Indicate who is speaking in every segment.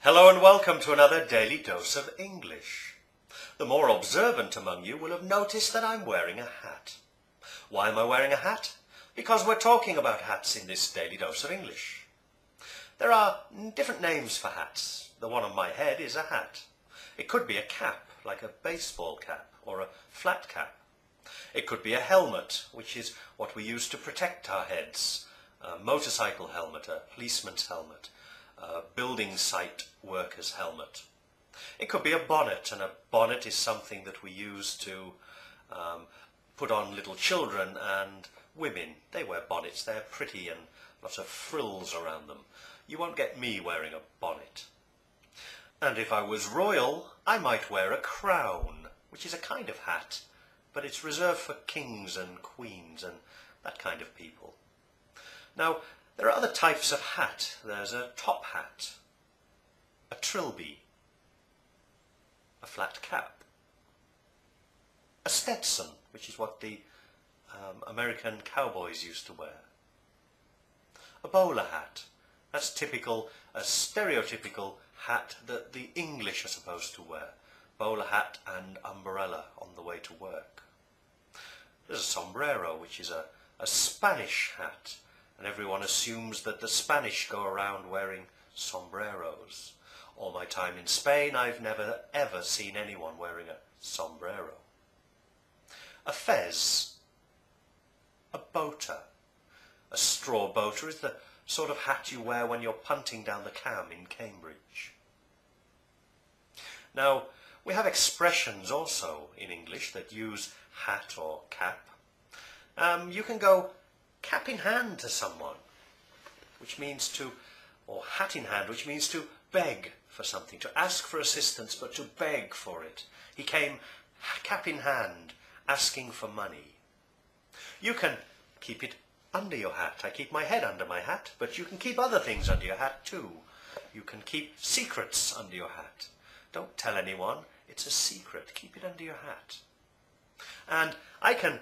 Speaker 1: Hello and welcome to another Daily Dose of English. The more observant among you will have noticed that I'm wearing a hat. Why am I wearing a hat? Because we're talking about hats in this Daily Dose of English. There are different names for hats. The one on my head is a hat. It could be a cap, like a baseball cap, or a flat cap. It could be a helmet, which is what we use to protect our heads. A motorcycle helmet, a policeman's helmet, a building site worker's helmet. It could be a bonnet, and a bonnet is something that we use to put on little children and women. They wear bonnets, they're pretty and lots of frills around them. You won't get me wearing a bonnet. And if I was royal, I might wear a crown, which is a kind of hat, but it's reserved for kings and queens and that kind of people. Now, there are other types of hat. There's a top hat, a trilby, a flat cap, a Stetson, which is what the American cowboys used to wear, a bowler hat. That's typical, a stereotypical hat that the English are supposed to wear. Bowler hat and umbrella on the way to work. There's a sombrero, which is a Spanish hat. And everyone assumes that the Spanish go around wearing sombreros. All my time in Spain, I've never ever seen anyone wearing a sombrero. A fez, a boater. A straw boater is the sort of hat you wear when you're punting down the Cam in Cambridge. Now, we have expressions also in English that use hat or cap. You can go cap in hand to someone, which means to, or hat in hand, which means to beg for something, to ask for assistance, but to beg for it. He came cap in hand, asking for money. You can keep it under your hat. I keep my head under my hat, but you can keep other things under your hat too. You can keep secrets under your hat. Don't tell anyone, it's a secret. Keep it under your hat. And I can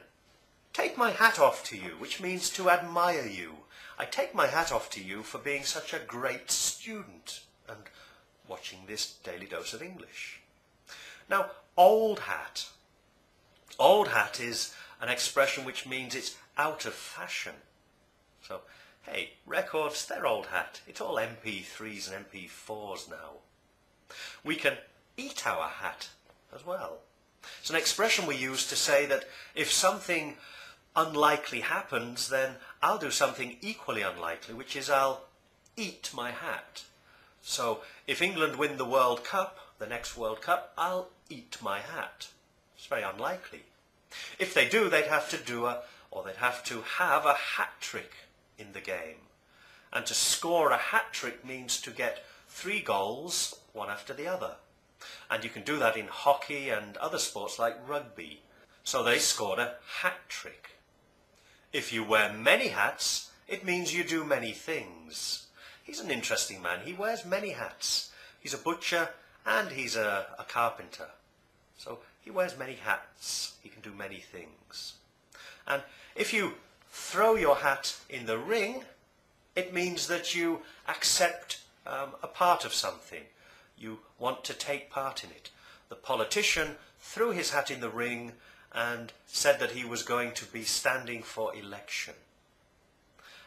Speaker 1: take my hat off to you, which means to admire you. I take my hat off to you for being such a great student and watching this Daily Dose of English. Now, old hat. Old hat is an expression which means it's out of fashion. So, hey, records, they're old hat. It's all MP3s and MP4s now. We can eat our hat as well. It's an expression we use to say that if something unlikely happens, then I'll do something equally unlikely, which is I'll eat my hat. So if England win the World Cup, the next World Cup, I'll eat my hat. It's very unlikely. If they do, they'd have to have a hat trick in the game. And to score a hat trick means to get 3 goals, one after the other. And you can do that in hockey and other sports like rugby. So they scored a hat trick. If you wear many hats, it means you do many things. He's an interesting man. He wears many hats. He's a butcher and he's a carpenter. So he wears many hats. He can do many things. And if you throw your hat in the ring, it means that you accept a part of something. You want to take part in it. The politician threw his hat in the ring and said that he was going to be standing for election.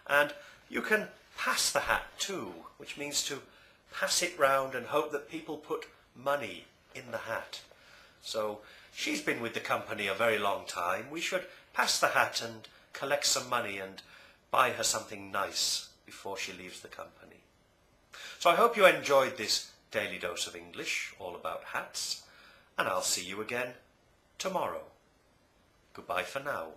Speaker 1: And you can pass the hat too, which means to pass it round and hope that people put money in the hat. So she's been with the company a very long time. We should pass the hat and collect some money and buy her something nice before she leaves the company. So I hope you enjoyed this Daily Dose of English, all about hats, and I'll see you again tomorrow. Goodbye for now.